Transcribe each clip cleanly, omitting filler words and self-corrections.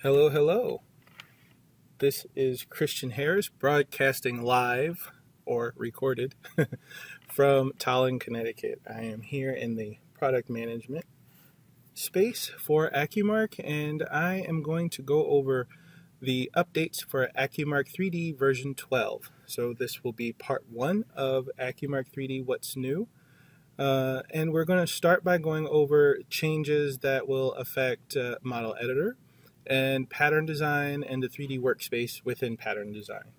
Hello, hello. This is Christian Harris broadcasting live or recorded from Tallinn, Connecticut. I am here in the product management space for AccuMark, and I am going to go over the updates for AccuMark 3D version 12. So this will be part 1 of AccuMark 3D What's New. And we're going to start by going over changes that will affect Model Editor and pattern design and the 3D workspace within pattern design.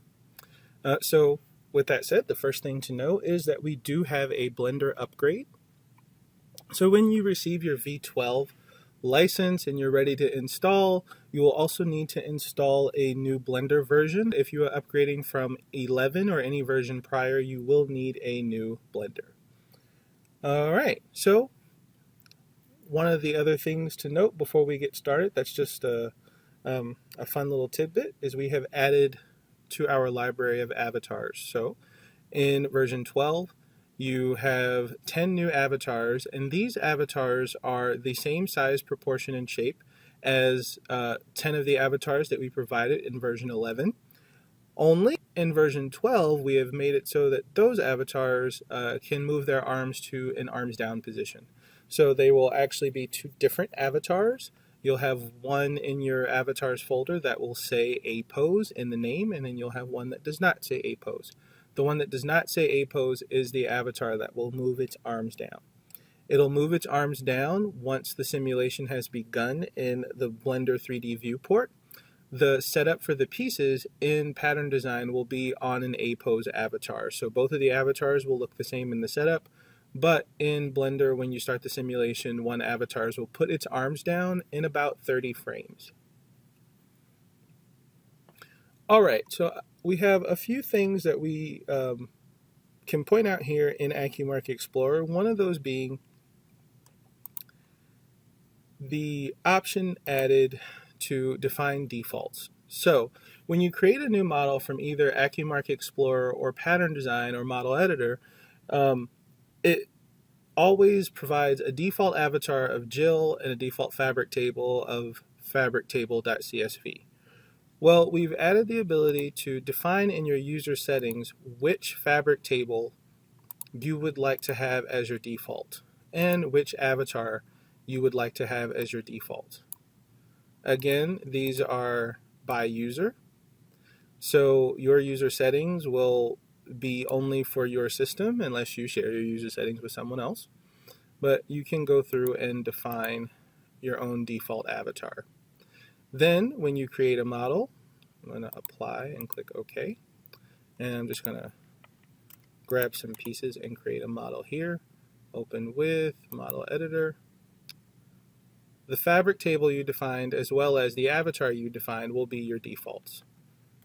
So with that said, the first thing to know is that we do have a Blender upgrade. So when you receive your v12 license and you're ready to install, you will also need to install a new Blender version. If you are upgrading from 11 or any version prior, you will need a new Blender. All right, so one of the other things to note before we get started, that's just a fun little tidbit, is we have added to our library of avatars. So in version 12, you have 10 new avatars, and these avatars are the same size, proportion, and shape as 10 of the avatars that we provided in version 11. Only in version 12, we have made it so that those avatars can move their arms to an arms down position. So they will actually be two different avatars. You'll have one in your avatars folder that will say a pose in the name, and then you'll have one that does not say a pose. The one that does not say a pose is the avatar that will move its arms down. It'll move its arms down once the simulation has begun in the Blender 3D viewport. The setup for the pieces in pattern design will be on an A-pose avatar. So both of the avatars will look the same in the setup, but in Blender, when you start the simulation, one avatar will put its arms down in about 30 frames. All right, so we have a few things that we can point out here in AccuMark Explorer, one of those being the option added to define defaults. So when you create a new model from either AccuMark Explorer or Pattern Design or Model Editor, it always provides a default avatar of Jill and a default fabric table of fabrictable.csv. Well, we've added the ability to define in your user settings which fabric table you would like to have as your default and which avatar you would like to have as your default. Again, these are by user, so your user settings will be only for your system unless you share your user settings with someone else, but you can go through and define your own default avatar. Then when you create a model, I'm going to apply and click OK, and I'm just going to grab some pieces and create a model here. Open with Model Editor. The fabric table you defined as well as the avatar you defined will be your defaults.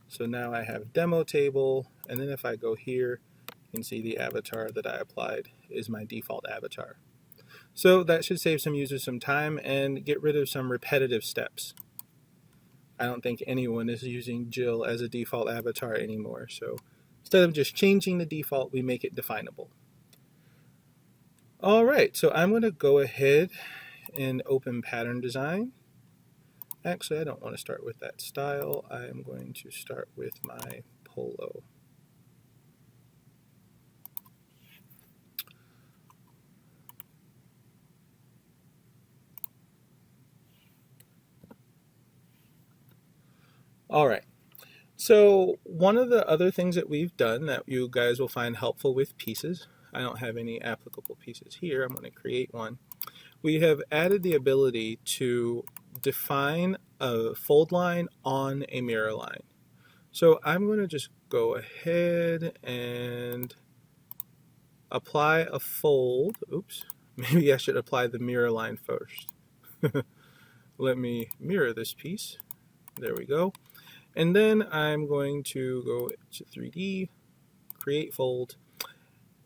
So now I have demo table, and then if I go here, you can see the avatar that I applied is my default avatar. So that should save some users some time and get rid of some repetitive steps. I don't think anyone is using Jill as a default avatar anymore. So instead of just changing the default, we make it definable. All right, so I'm going to go ahead and open pattern design. Actually, I don't want to start with that style. I am going to start with my polo. All right. So one of the other things that we've done that you guys will find helpful with pieces, I don't have any applicable pieces here. I'm going to create one. We have added the ability to define a fold line on a mirror line. So I'm going to just go ahead and apply a fold. Oops, maybe I should apply the mirror line first. Let me mirror this piece. There we go. And then I'm going to go to 3D, create fold.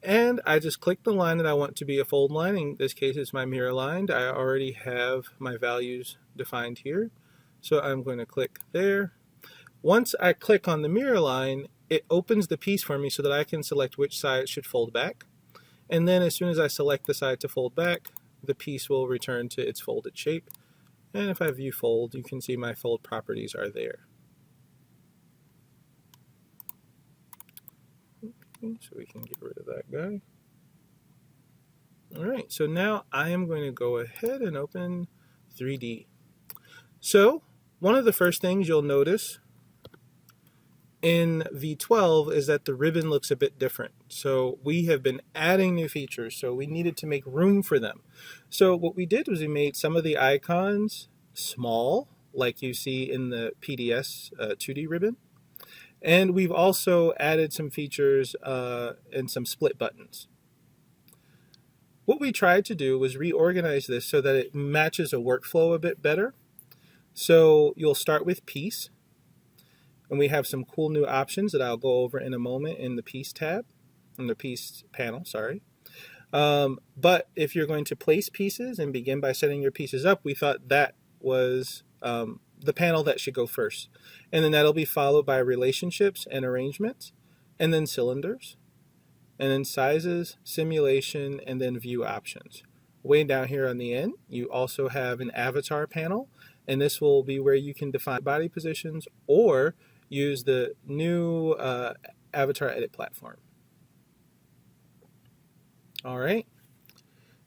And I just click the line that I want to be a fold line. In this case, it's my mirror line. I already have my values defined here. So I'm going to click there. Once I click on the mirror line, it opens the piece for me so that I can select which side it should fold back. And then as soon as I select the side to fold back, the piece will return to its folded shape. And if I view fold, you can see my fold properties are there. Okay, so we can get rid of that guy. All right, so now I am going to go ahead and open 3D. So one of the first things you'll notice in V12 is that the ribbon looks a bit different. So we have been adding new features, so we needed to make room for them. So what we did was we made some of the icons small, like you see in the PDS 2D ribbon. And we've also added some features and some split buttons. What we tried to do was reorganize this so that it matches a workflow a bit better. So you'll start with piece. And we have some cool new options that I'll go over in a moment in the piece tab, in the piece panel, sorry. But if you're going to place pieces and begin by setting your pieces up, we thought that was the panel that should go first. And then that'll be followed by relationships and arrangements, and then cylinders, and then sizes, simulation, and then view options. Way down here on the end, you also have an avatar panel, and this will be where you can define body positions or use the new avatar edit platform. All right,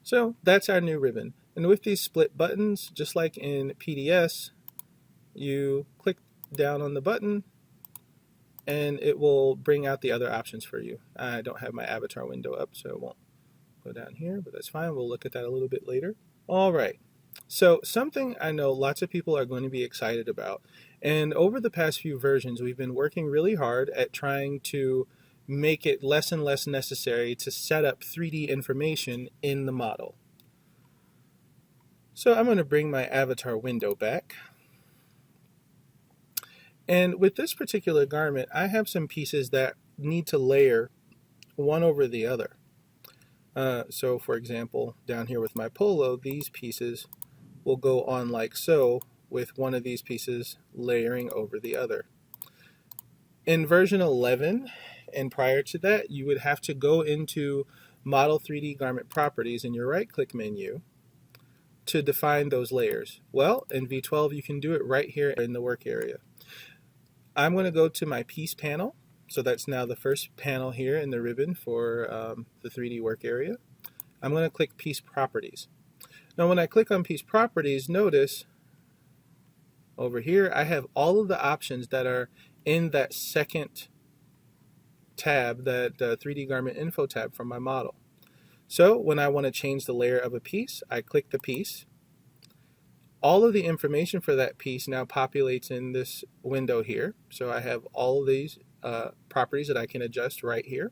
so that's our new ribbon. And with these split buttons, just like in PDS, you click down on the button and it will bring out the other options for you. I don't have my avatar window up, so it won't go down here, but that's fine. We'll look at that a little bit later. All right. So something I know lots of people are going to be excited about, and over the past few versions, we've been working really hard at trying to make it less and less necessary to set up 3D information in the model. So I'm going to bring my avatar window back. And with this particular garment, I have some pieces that need to layer one over the other. So for example, down here with my polo, these pieces will go on like so, with one of these pieces layering over the other. In version 11 and prior to that, you would have to go into Model 3D Garment Properties in your right-click menu to define those layers. Well, in V12, you can do it right here in the work area. I'm going to go to my piece panel. So that's now the first panel here in the ribbon for the 3D work area. I'm going to click Piece Properties. Now when I click on Piece Properties, notice over here I have all of the options that are in that second tab, that 3D Garment Info tab from my model. So when I want to change the layer of a piece, I click the piece. All of the information for that piece now populates in this window here. So I have all of these properties that I can adjust right here.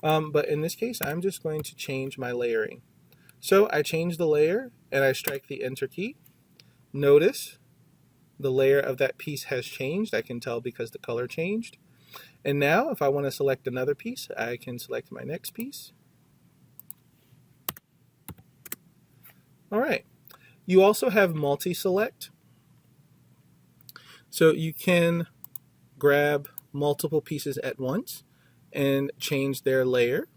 But in this case, I'm just going to change my layering. So I change the layer and I strike the Enter key. Notice the layer of that piece has changed. I can tell because the color changed. And now if I want to select another piece, I can select my next piece. All right. You also have multi-select. So you can grab multiple pieces at once and change their layer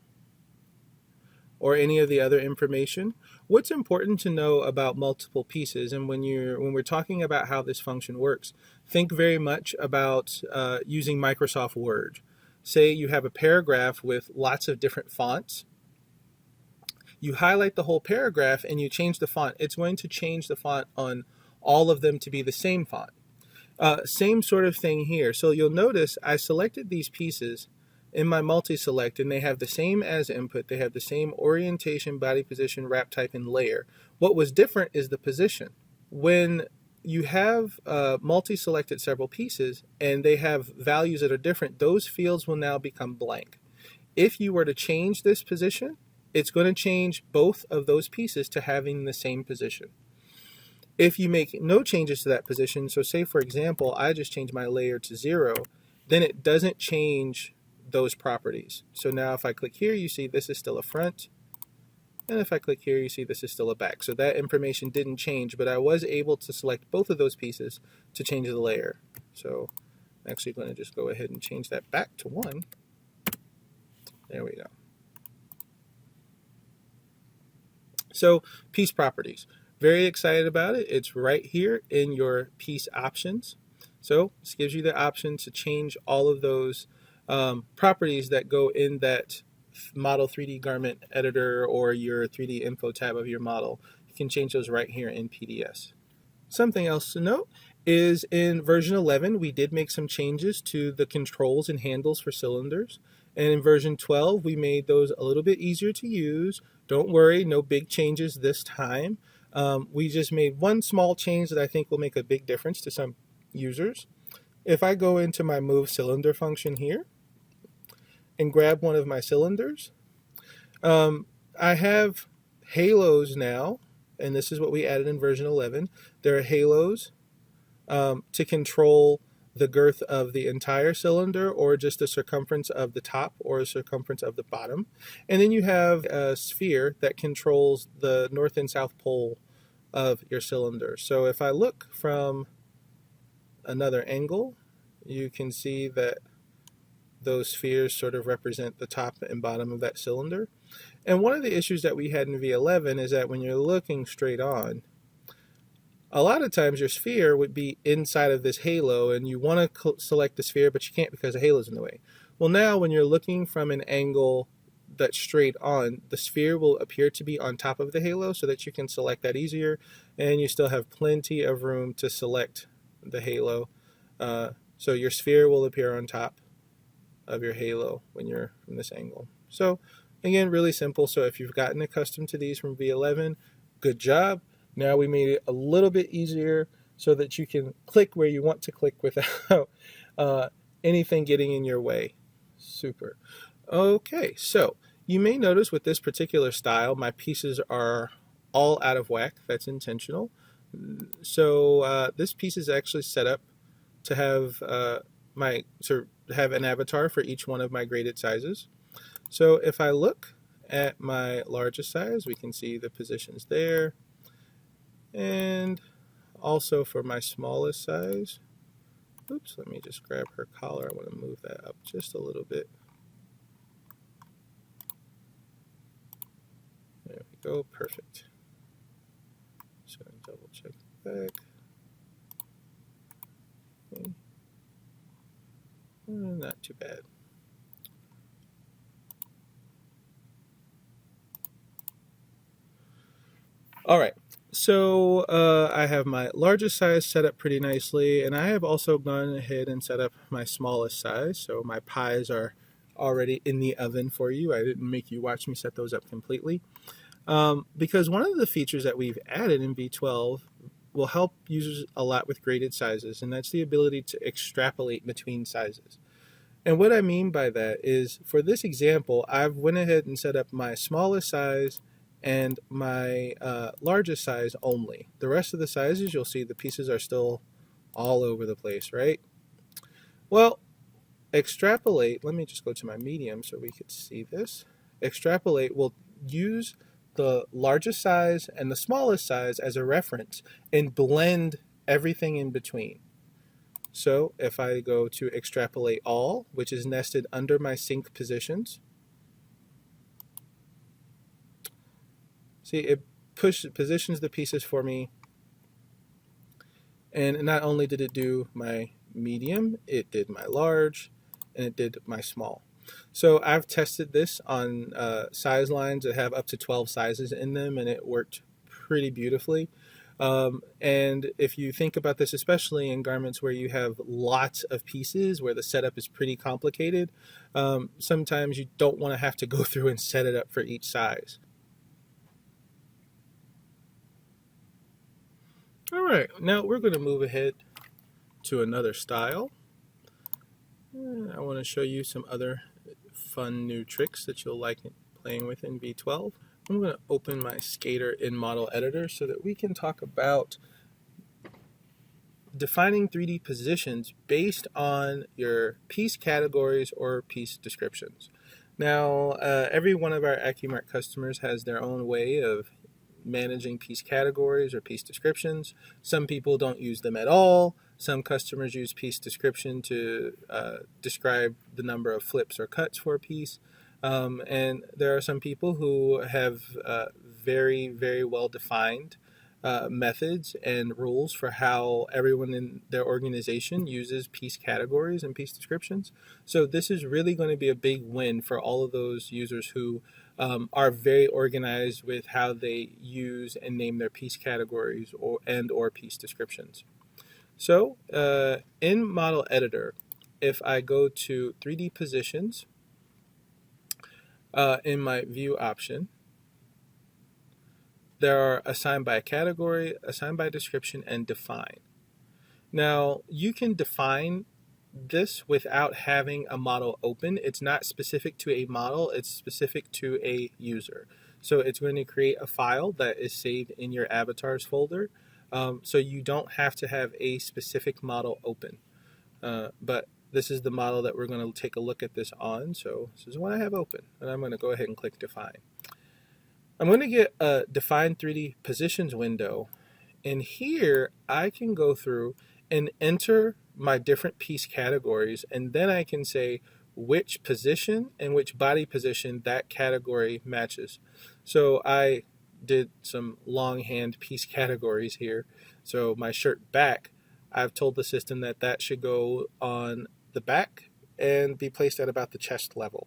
or any of the other information. What's important to know about multiple pieces, and when we're talking about how this function works, think very much about using Microsoft Word. Say you have a paragraph with lots of different fonts. You highlight the whole paragraph and you change the font. It's going to change the font on all of them to be the same font. Same sort of thing here. So you'll notice I selected these pieces in my multi-select and they have the same as input. They have the same orientation, body position, wrap type, and layer. What was different is the position. When you have multi-selected several pieces and they have values that are different, those fields will now become blank. If you were to change this position, it's going to change both of those pieces to having the same position. If you make no changes to that position, so say for example, I just change my layer to 0, then it doesn't change those properties. So now if I click here, you see this is still a front. And if I click here, you see this is still a back. So that information didn't change, but I was able to select both of those pieces to change the layer. So I'm actually going to just go ahead and change that back to 1. There we go. So piece properties. Very excited about it. It's right here in your piece options. So this gives you the option to change all of those properties that go in that model 3D garment editor or your 3D info tab of your model. You can change those right here in PDS. Something else to note is in version 11, we did make some changes to the controls and handles for cylinders. And in version 12, we made those a little bit easier to use. Don't worry, no big changes this time. We just made one small change that I think will make a big difference to some users. If I go into my move cylinder function here and grab one of my cylinders, I have halos now, and this is what we added in version 11. There are halos to control the girth of the entire cylinder or just the circumference of the top or the circumference of the bottom. And then you have a sphere that controls the north and south pole of your cylinder. So if I look from another angle, you can see that those spheres sort of represent the top and bottom of that cylinder. And one of the issues that we had in V11 is that when you're looking straight on, a lot of times your sphere would be inside of this halo and you want to select the sphere, but you can't because the halo's in the way. Well, now when you're looking from an angle that's straight on, the sphere will appear to be on top of the halo so that you can select that easier, and you still have plenty of room to select the halo. So your sphere will appear on top of your halo when you're from this angle. So again, really simple. So if you've gotten accustomed to these from V11, good job. Now we made it a little bit easier so that you can click where you want to click without anything getting in your way. Super. Okay, so you may notice with this particular style, my pieces are all out of whack. That's intentional. So this piece is actually set up to have have an avatar for each one of my graded sizes. So if I look at my largest size, we can see the positions there. And also for my smallest size, oops, let me just grab her collar. I want to move that up just a little bit. There we go, perfect. So double check the back. Okay. Not too bad. All right. So I have my largest size set up pretty nicely, and I have also gone ahead and set up my smallest size. So my pies are already in the oven for you. I didn't make you watch me set those up completely. Because one of the features that we've added in V12 will help users a lot with graded sizes, and that's the ability to extrapolate between sizes. And what I mean by that is, for this example, I've went ahead and set up my smallest size and my largest size only. The rest of the sizes, you'll see the pieces are still all over the place, right? Well, Extrapolate, let me just go to my medium so we could see this. Extrapolate will use the largest size and the smallest size as a reference and blend everything in between. So if I go to Extrapolate All, which is nested under my sync positions, see, it positions the pieces for me. And not only did it do my medium, it did my large, and it did my small. So I've tested this on size lines that have up to 12 sizes in them, and it worked pretty beautifully. And if you think about this, especially in garments where you have lots of pieces, where the setup is pretty complicated, sometimes you don't want to have to go through and set it up for each size. All right, now we're going to move ahead to another style. I want to show you some other fun new tricks that you'll like playing with in V12. I'm going to open my Skater in Model Editor so that we can talk about defining 3D positions based on your piece categories or piece descriptions. Now, every one of our AccuMark customers has their own way of managing piece categories or piece descriptions. Some people don't use them at all. Some customers use piece description to describe the number of flips or cuts for a piece. And there are some people who have very, very well defined methods and rules for how everyone in their organization uses piece categories and piece descriptions. So this is really going to be a big win for all of those users who are very organized with how they use and name their piece categories or piece descriptions. So in Model Editor, if I go to 3D Positions in my View option, there are Assign by Category, Assign by Description, and Define. Now, you can define this without having a model open. It's not specific to a model, it's specific to a user. So it's going to create a file that is saved in your avatars folder. So you don't have to have a specific model open. But this is the model that we're going to take a look at this on. So this is what I have open, and I'm going to go ahead and click Define. I'm going to get a Define 3D Positions window, and here I can go through and enter my different piece categories, and then I can say which position and which body position that category matches. So I did some longhand piece categories here. So my shirt back, I've told the system that that should go on the back and be placed at about the chest level.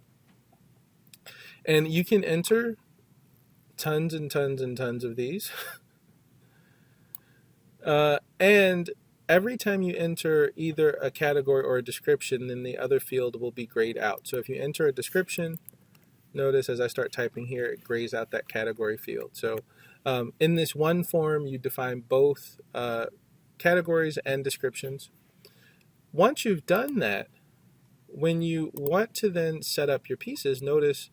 And you can enter tons and tons and tons of these. And every time you enter either a category or a description, then the other field will be grayed out. So if you enter a description, notice as I start typing here, it grays out that category field. So in this one form, you define both categories and descriptions. Once you've done that, when you want to then set up your pieces, notice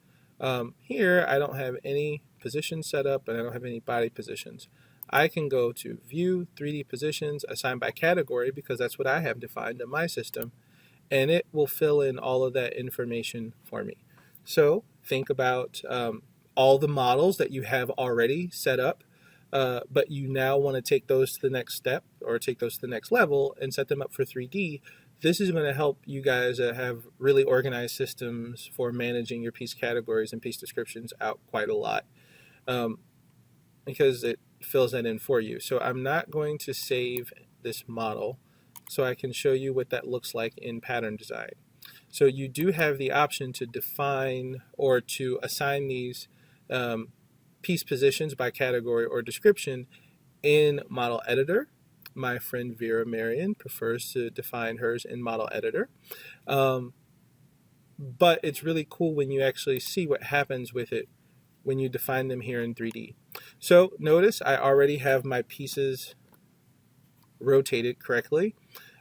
here I don't have any positions set up and I don't have any body positions. I can go to View, 3D Positions, Assign by Category, because that's what I have defined in my system, and it will fill in all of that information for me. So think about all the models that you have already set up, but you now want to take those to the next step or take those to the next level and set them up for 3D. This is going to help you guys have really organized systems for managing your piece categories and piece descriptions out quite a lot, because it fills that in for you. So I'm not going to save this model so I can show you what that looks like in Pattern Design. So you do have the option to define or to assign these piece positions by category or description in Model Editor. My friend Vera Marion prefers to define hers in Model Editor. But it's really cool when you actually see what happens with it when you define them here in 3D. So notice I already have my pieces rotated correctly.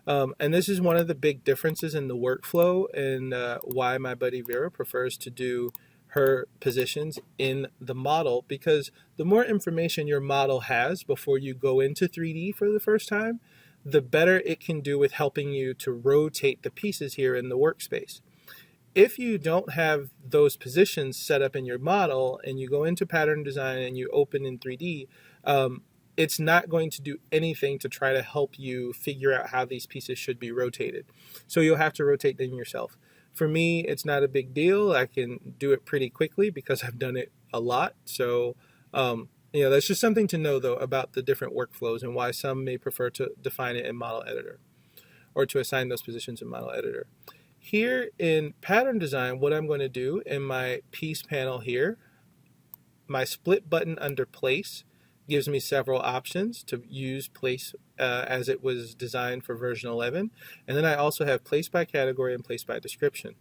And this is one of the big differences in the workflow and why my buddy Vera prefers to do her positions in the model, because the more information your model has before you go into 3D for the first time, the better it can do with helping you to rotate the pieces here in the workspace. If you don't have those positions set up in your model and you go into Pattern Design and you open in 3D, it's not going to do anything to try to help you figure out how these pieces should be rotated. So you'll have to rotate them yourself. For me, it's not a big deal. I can do it pretty quickly because I've done it a lot. So, that's just something to know, though, about the different workflows and why some may prefer to define it in Model Editor or to assign those positions in Model Editor. Here in Pattern Design, what I'm going to do in my piece panel here, my split button under Place gives me several options to use Place as it was designed for version 11. And then I also have Place by Category and Place by Description.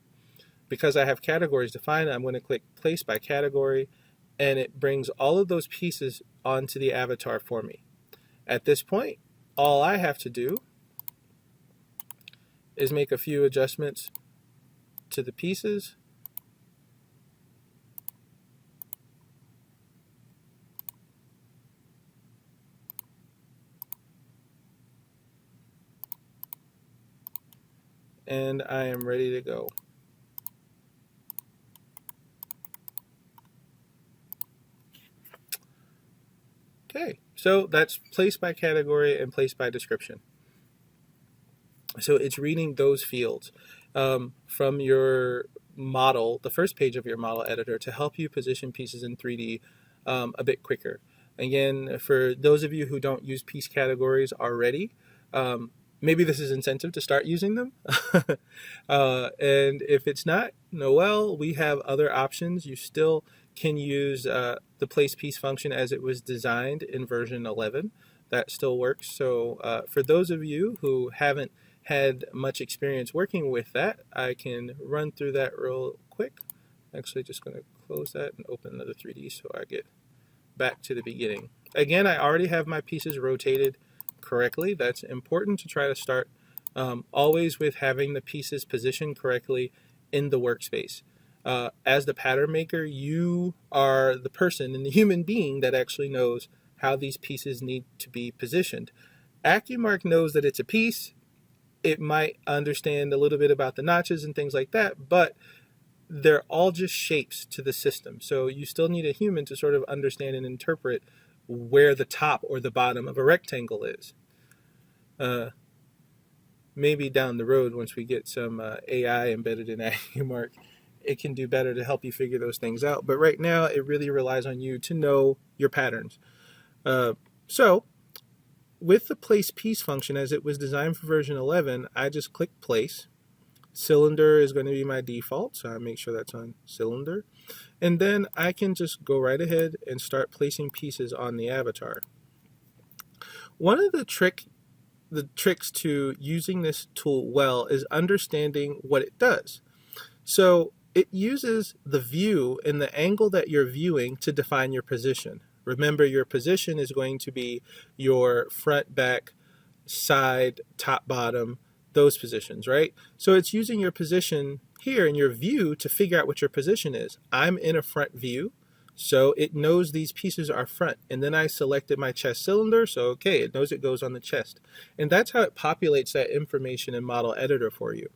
Because I have categories defined, I'm going to click Place by Category, and it brings all of those pieces onto the avatar for me. At this point, all I have to do is make a few adjustments to the pieces. And I am ready to go. Okay, so that's Place by Category and Place by Description. So it's reading those fields from your model, the first page of your model editor, to help you position pieces in 3D a bit quicker. Again, for those of you who don't use piece categories already, maybe this is incentive to start using them. And if it's not, well, we have other options. You still can use the place piece function as it was designed in version 11. That still works. So for those of you who haven't had much experience working with that, I can run through that real quick. Actually, just going to close that and open another 3D so I get back to the beginning. Again, I already have my pieces rotated correctly. That's important to try to start always with having the pieces positioned correctly in the workspace. As the pattern maker, you are the person and the human being that actually knows how these pieces need to be positioned. AccuMark knows that it's a piece. It might understand a little bit about the notches and things like that, but they're all just shapes to the system. So you still need a human to sort of understand and interpret where the top or the bottom of a rectangle is. Maybe down the road, once we get some AI embedded in AccuMark, it can do better to help you figure those things out. But right now, it really relies on you to know your patterns. So with the place piece function, as it was designed for version 11, I just click place. Cylinder is going to be my default, so I make sure that's on cylinder. And then I can just go right ahead and start placing pieces on the avatar. One of the tricks to using this tool well is understanding what it does. So it uses the view and the angle that you're viewing to define your position. Remember, your position is going to be your front, back, side, top, bottom, those positions, right? So it's using your position here in your view to figure out what your position is. I'm in a front view, so it knows these pieces are front. And then I selected my chest cylinder, so okay, it knows it goes on the chest. And that's how it populates that information in Model Editor for you.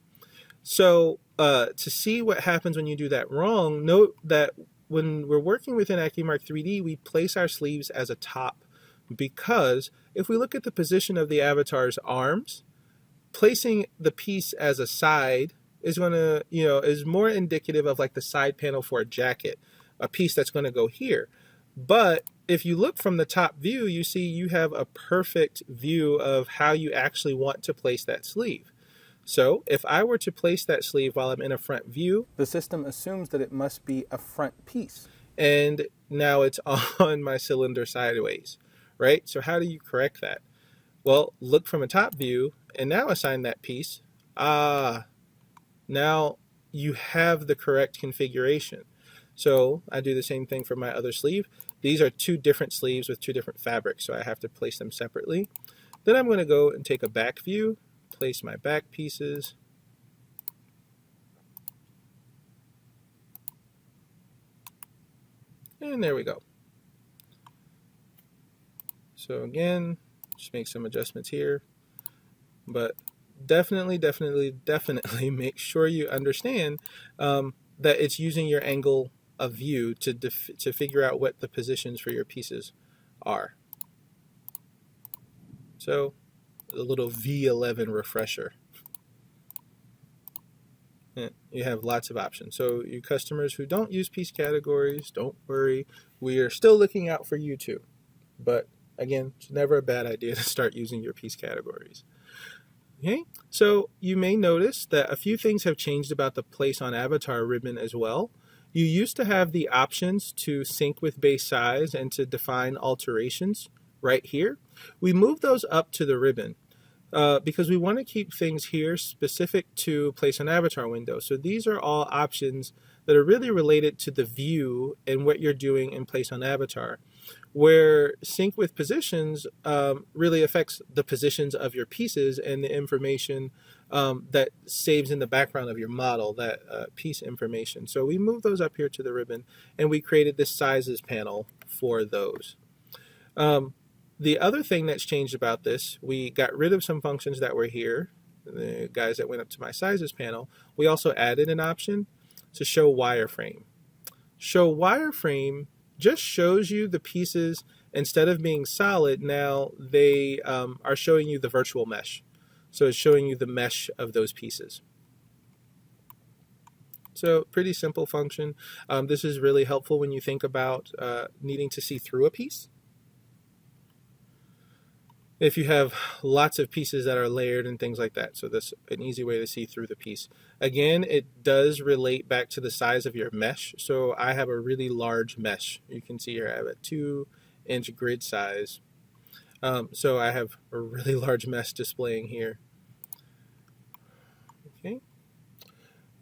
So to see what happens when you do that wrong, note that when we're working within AccuMark 3D, we place our sleeves as a top, because if we look at the position of the avatar's arms, placing the piece as a side is going to, is more indicative of like the side panel for a jacket, a piece that's going to go here. But if you look from the top view, you see you have a perfect view of how you actually want to place that sleeve. So if I were to place that sleeve while I'm in a front view, the system assumes that it must be a front piece. And now it's on my cylinder sideways, right? So how do you correct that? Well, look from a top view and now assign that piece. Now you have the correct configuration. So I do the same thing for my other sleeve. These are two different sleeves with two different fabrics, so I have to place them separately. Then I'm going to go and take a back view, place my back pieces. And there we go. So again, just make some adjustments here. But definitely make sure you understand that it's using your angle of view to figure out what the positions for your pieces are. So a little V11 refresher. You have lots of options. So you customers who don't use piece categories, don't worry. We are still looking out for you too. But again, it's never a bad idea to start using your piece categories. Okay, so you may notice that a few things have changed about the Place on Avatar ribbon as well. You used to have the options to sync with base size and to define alterations right here. We moved those up to the ribbon because we want to keep things here specific to Place on Avatar window. So these are all options that are really related to the view and what you're doing in Place on Avatar, where sync with positions really affects the positions of your pieces and the information that saves in the background of your model, that piece information. So we moved those up here to the ribbon, and we created this sizes panel for those. The other thing that's changed about this, we got rid of some functions that were here, the guys that went up to my sizes panel. We also added an option to show wireframe. Show wireframe just shows you the pieces. Instead of being solid, now they are showing you the virtual mesh. So it's showing you the mesh of those pieces. So pretty simple function. This is really helpful when you think about needing to see through a piece. if you have lots of pieces that are layered and things like that. So that's an easy way to see through the piece. Again, it does relate back to the size of your mesh. So I have a really large mesh. You can see here I have a 2-inch grid size. So I have a really large mesh displaying here. Okay.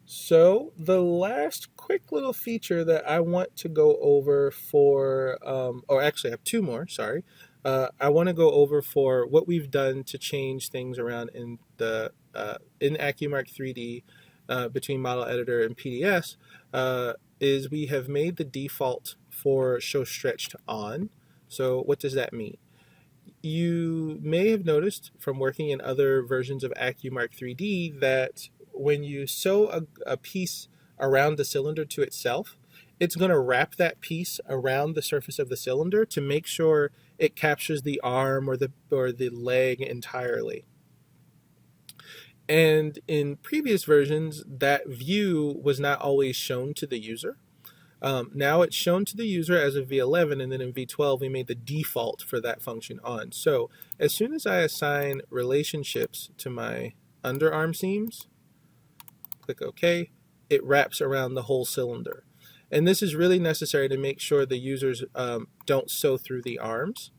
So the last quick little feature that I want to go over for, or actually I have two more, sorry. I want to go over for what we've done to change things around in the in AccuMark 3D between Model Editor and PDS, is we have made the default for Show Stretched on. So what does that mean? You may have noticed from working in other versions of AccuMark 3D that when you sew a piece around the cylinder to itself, it's going to wrap that piece around the surface of the cylinder to make sure it captures the arm or the leg entirely. And in previous versions, that view was not always shown to the user. Now it's shown to the user as of v11, and then in v12 we made the default for that function on. So as soon as I assign relationships to my underarm seams, click OK, it wraps around the whole cylinder. And this is really necessary to make sure the users don't sew through the arms.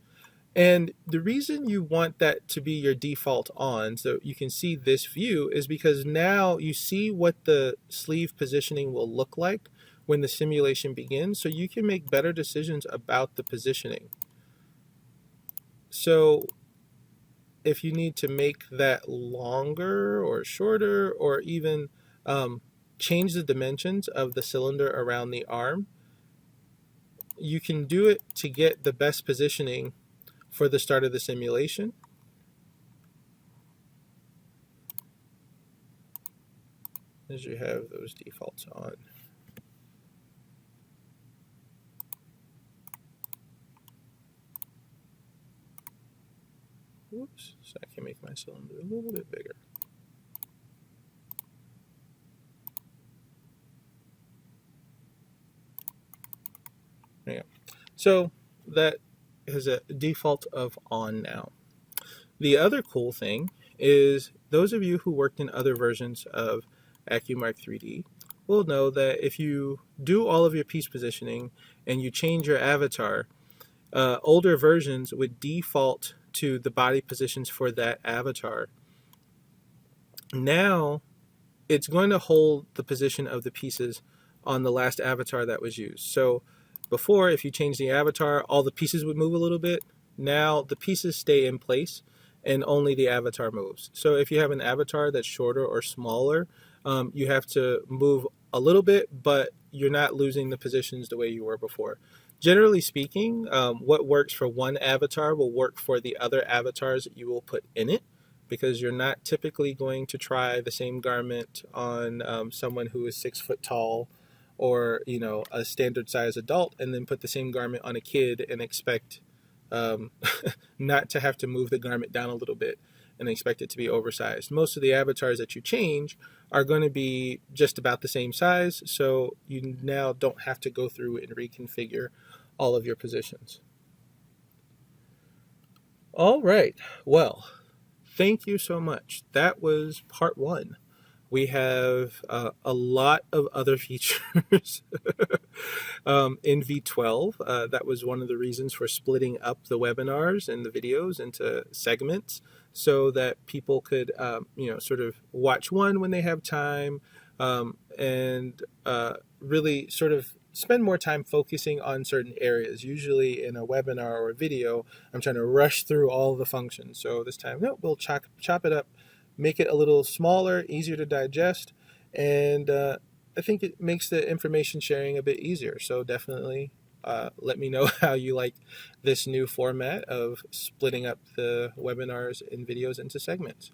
And the reason you want that to be your default on, so you can see this view, is because now you see what the sleeve positioning will look like when the simulation begins, so you can make better decisions about the positioning. So if you need to make that longer or shorter, or even change the dimensions of the cylinder around the arm, you can do it to get the best positioning for the start of the simulation. As you have those defaults on. Oops, so I can make my cylinder a little bit bigger. There you go. So that is a default of on now. The other cool thing is those of you who worked in other versions of AccuMark 3D will know that if you do all of your piece positioning and you change your avatar, older versions would default to the body positions for that avatar. Now it's going to hold the position of the pieces on the last avatar that was used. So before, if you change the avatar, all the pieces would move a little bit. Now the pieces stay in place and only the avatar moves. So if you have an avatar that's shorter or smaller, you have to move a little bit, but you're not losing the positions the way you were before. Generally speaking, what works for one avatar will work for the other avatars that you will put in it, because you're not typically going to try the same garment on someone who is 6 foot tall, or a standard size adult, and then put the same garment on a kid and expect not to have to move the garment down a little bit and expect it to be oversized. Most of the avatars that you change are going to be just about the same size, so you now don't have to go through and reconfigure all of your positions. All right, well, thank you so much. That was part 1. We have a lot of other features in v12. That was one of the reasons for splitting up the webinars and the videos into segments, so that people could sort of watch one when they have time, and really sort of spend more time focusing on certain areas. Usually in a webinar or a video, I'm trying to rush through all the functions. So this time, no, we'll chop it up, make it a little smaller, easier to digest, and I think it makes the information sharing a bit easier. So definitely let me know how you like this new format of splitting up the webinars and videos into segments.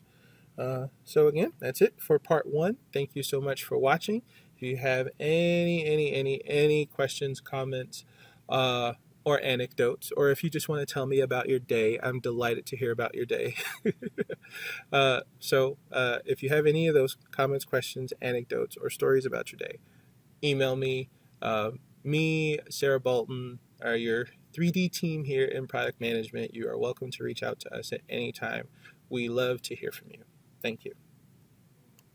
So again, that's it for part 1. Thank you so much for watching. If you have any questions, comments, or anecdotes, or if you just want to tell me about your day, I'm delighted to hear about your day. So if you have any of those comments, questions, anecdotes, or stories about your day, email me. Me, Sarah Bolton, are your 3D team here in product management. You are welcome to reach out to us at any time. We love to hear from you. Thank you.